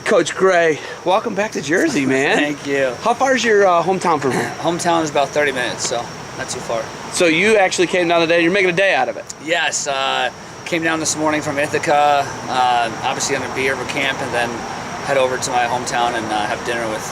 Coach Gray, welcome back to Jersey, man. Thank you. How far is your hometown from here? Hometown is about 30 minutes, so not too far. So you actually came down today. You're making a day out of it. Yes, came down this morning from Ithaca. Obviously going to be here for camp, and then head over to my hometown and have dinner with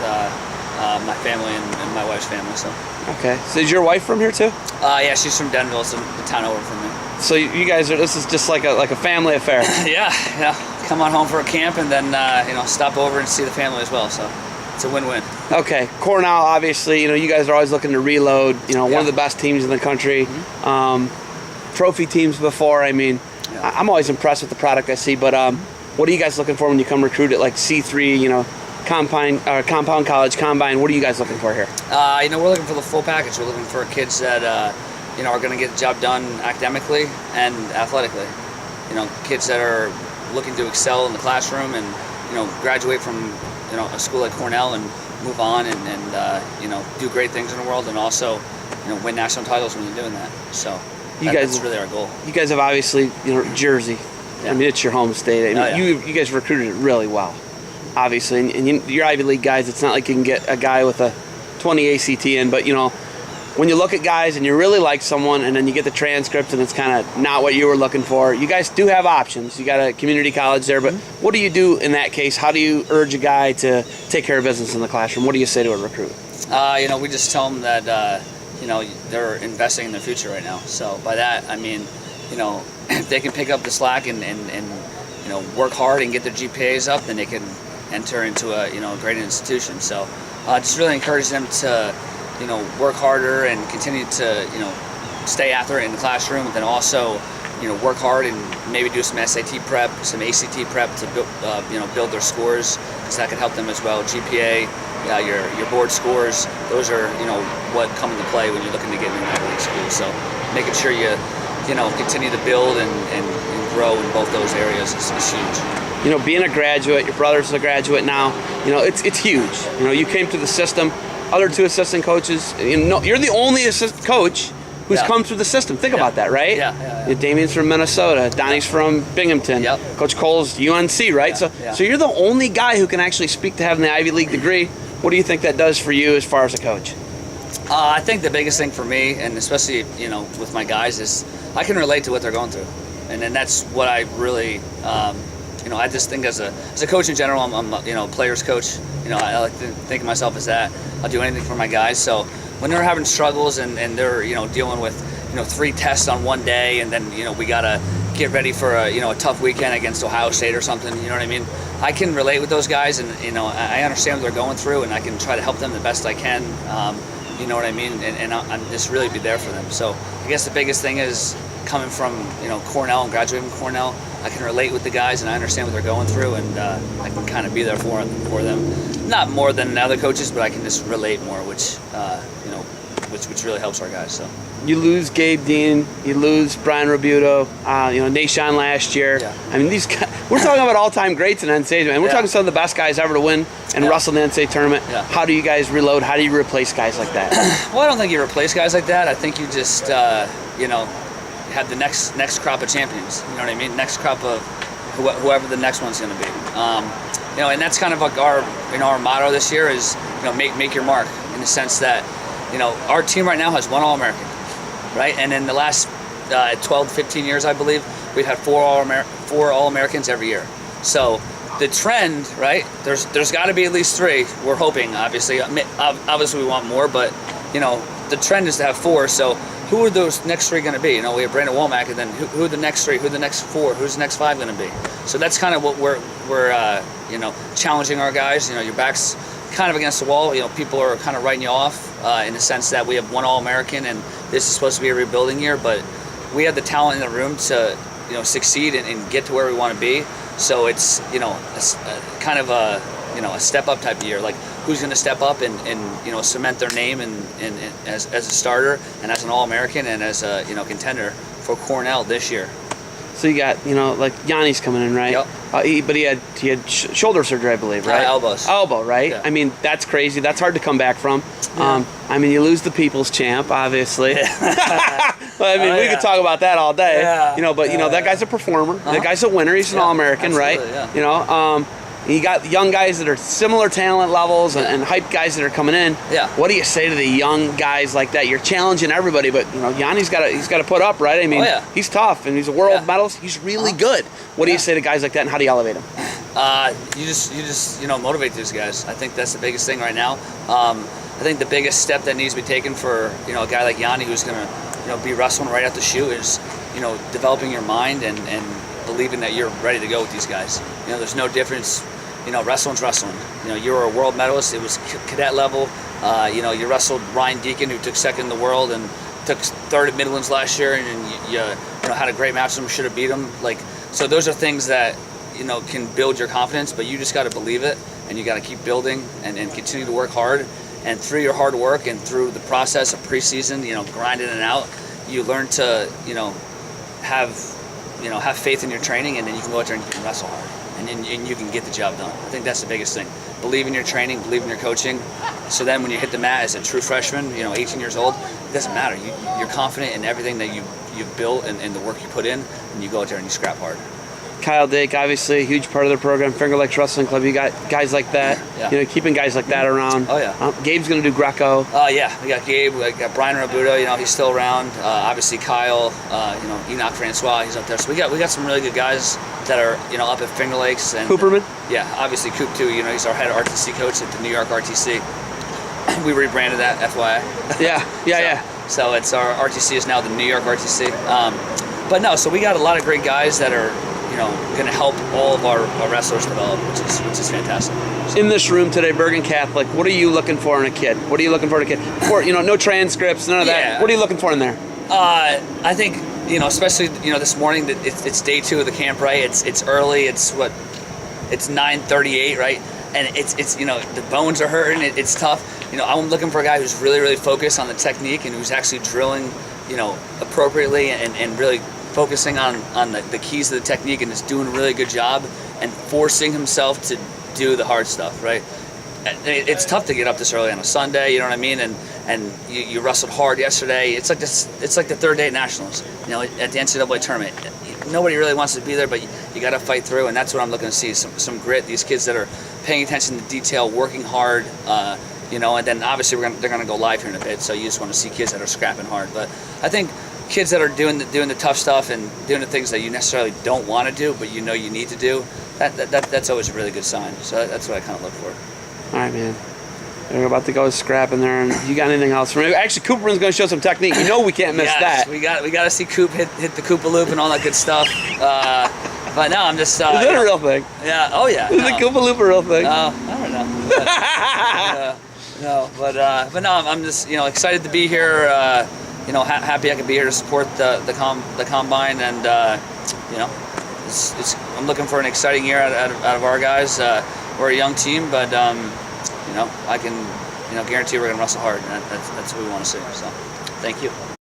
my family and my wife's family. So. Okay. So is your wife from here too? Yeah, she's from Denville, so the town over from me. So you guys are. This is just like a family affair. Yeah. Come on home for a camp, and then stop over and see the family as well. So it's a win-win. Okay. Cornell, obviously, you guys are always looking to reload. One of the best teams in the country. Mm-hmm. Trophy teams before. I mean, I'm always impressed with the product I see. But what are you guys looking for when you come recruit at like C3? Compound College Combine. What are you guys looking for here? We're looking for the full package. We're looking for kids that are going to get the job done academically and athletically. Kids that are looking to excel in the classroom and graduate from a school like Cornell and move on and do great things in the world, and also win national titles when you're doing that. So that's really our goal. You guys have obviously Jersey. Yeah. I mean, it's your home state. You guys recruited it really well. Obviously, and you're Ivy League guys. It's not like you can get a guy with a 20 ACT in, but when you look at guys and you really like someone and then you get the transcript and it's kind of not what you were looking for, you guys do have options. You got a community college there, but what do you do in that case? How do you urge a guy to take care of business in the classroom? What do you say to a recruit? We just tell them that they're investing in their future right now. So by that I mean, if they can pick up the slack and work hard and get their GPAs up, then they can enter into a great institution. So just really encourage them to work harder and continue to stay after it in the classroom, and then also work hard and maybe do some SAT prep, some ACT prep to build their scores, because that can help them as well. GPA, your board scores, those are what come into play when you're looking to get into an Ivy League school. So making sure you continue to build and grow in both those areas is huge. Being a graduate, your brother's a graduate now, it's huge. You came through the system, other two assistant coaches, you're the only assistant coach who's come through the system. Think about that, right? Yeah. Damien's from Minnesota, Donnie's from Binghamton, Coach Cole's UNC, right? So you're the only guy who can actually speak to having the Ivy League degree. What do you think that does for you as far as a coach? I think the biggest thing for me, and especially with my guys, is I can relate to what they're going through, and then that's what I really I just think as a coach in general, I'm a player's coach. I like to think of myself as that. I'll do anything for my guys. So when they're having struggles and they're dealing with 3 tests on one day, and then we gotta get ready for a tough weekend against Ohio State or something. You know what I mean? I can relate with those guys, and I understand what they're going through, and I can try to help them the best I can. You know what I mean? And I'm just really be there for them. So I guess the biggest thing is coming from Cornell and graduating from Cornell, I can relate with the guys and I understand what they're going through, and I can kind of be there for them. Not more than other coaches, but I can just relate more, which really helps our guys. So you lose Gabe Dean, you lose Brian Robuto, Nashawn last year. Yeah. I mean, these guys, we're talking about all-time greats in NCAA, man. We're talking some of the best guys ever to win and wrestle in the NCAA tournament. Yeah. How do you guys reload? How do you replace guys like that? Well, I don't think you replace guys like that. I think you just have the next crop of champions. You know what I mean? Next crop of whoever the next one's going to be. And that's kind of like our motto this year is make your mark, in the sense that our team right now has 1 All-American, right? And in the last 12, 15 years, I believe, we've had 4 All-Americans every year. So the trend, right? There's got to be at least 3. We're hoping, obviously. Obviously, we want more, but the trend is to have 4. So who are those next 3 going to be? We have Brandon Womack, and then who are the next 3? Who are the next 4? Who's the next 5 going to be? So that's kind of what we're challenging our guys. Your back's kind of against the wall. People are kind of writing you off in the sense that we have 1 All-American, and this is supposed to be a rebuilding year, but we have the talent in the room to succeed and get to where we want to be. So it's kind of a step up type of year. Like, who's going to step up and cement their name and as a starter and as an All-American and as a contender for Cornell this year. So you got like Yanni's coming in, right? Yep. But he had shoulder surgery, I believe, right? Elbow, right? Yeah. I mean, that's crazy. That's hard to come back from. Yeah. I mean, you lose the people's champ, obviously. Yeah. We could talk about that all day. Yeah. But that guy's a performer. Uh-huh. That guy's a winner. He's an All-American, right? Yeah. And you got young guys that are similar talent levels and hype guys that are coming in. Yeah. What do you say to the young guys like that? You're challenging everybody, but Yanni's got to put up, right? I mean, he's tough and he's a world medalist. He's really good. What do you say to guys like that, and how do you elevate them? You just motivate these guys. I think that's the biggest thing right now. I think the biggest step that needs to be taken for a guy like Yanni, who's gonna be wrestling right out the chute, is developing your mind and believing that you're ready to go with these guys. There's no difference. Wrestling's wrestling. You were a world medalist. It was cadet level. You wrestled Ryan Deacon, who took second in the world and took third at Midlands last year, and you had a great match with him. Should have beat him. So those are things that can build your confidence, but you just got to believe it, and you got to keep building and continue to work hard. And through your hard work and through the process of preseason, grinding it out, you learn to have faith in your training, and then you can go out there and you can wrestle hard. And you can get the job done. I think that's the biggest thing. Believe in your training, believe in your coaching. So then when you hit the mat as a true freshman, 18 years old, it doesn't matter. You're confident in everything that you've built and the work you put in, and you go out there and you scrap hard. Kyle Dake, obviously a huge part of their program. Finger Lakes Wrestling Club. You got guys like that. Yeah. Keeping guys like that around. Oh yeah. Gabe's going to do Greco. Yeah. We got Gabe. We got Brian Robuto. He's still around. Obviously Kyle. Enoch Francois. He's up there. So we got some really good guys that are up at Finger Lakes. And Cooperman. Yeah. Obviously Coop too. He's our head RTC coach at the New York RTC. We rebranded that, FYI. Yeah. So it's our RTC is now the New York RTC. But no. So we got a lot of great guys that are going to help all of our wrestlers develop, which is fantastic. So. In this room today, Bergen Catholic, what are you looking for in a kid? What are you looking for in a kid? No transcripts, none of that. What are you looking for in there? I think, especially, this morning, that it's day 2 of the camp, right? It's early. It's 9:38, right? And it's the bones are hurting. It's tough. I'm looking for a guy who's really, really focused on the technique and who's actually drilling, appropriately and really focusing on the keys to the technique and is doing a really good job and forcing himself to do the hard stuff, right? It's tough to get up this early on a Sunday, you know what I mean? And you wrestled hard yesterday. It's like the third day at Nationals, at the NCAA tournament. Nobody really wants to be there, but you got to fight through, and that's what I'm looking to see, some grit. These kids that are paying attention to detail, working hard, and then obviously they're going to go live here in a bit, so you just want to see kids that are scrapping hard. But I think kids that are doing the tough stuff and doing the things that you necessarily don't want to do, but you need to do, that's always a really good sign. So that's what I kind of look for. All right, man. They're about to go scrapping there, and you got anything else for me? Actually, Cooperman's going to show some technique. We can't miss that. We got to see Coop hit the Koopa Loop and all that good stuff. But no, I'm just. Is that a real thing? Yeah. Oh yeah. Is the Koopa Loop a real thing? I don't know. But no, I'm just excited to be here. Happy I could be here to support the combine, and I'm looking for an exciting year out of our guys. We're a young team, but I can guarantee we're gonna wrestle hard, and that's what we want to see. So, thank you.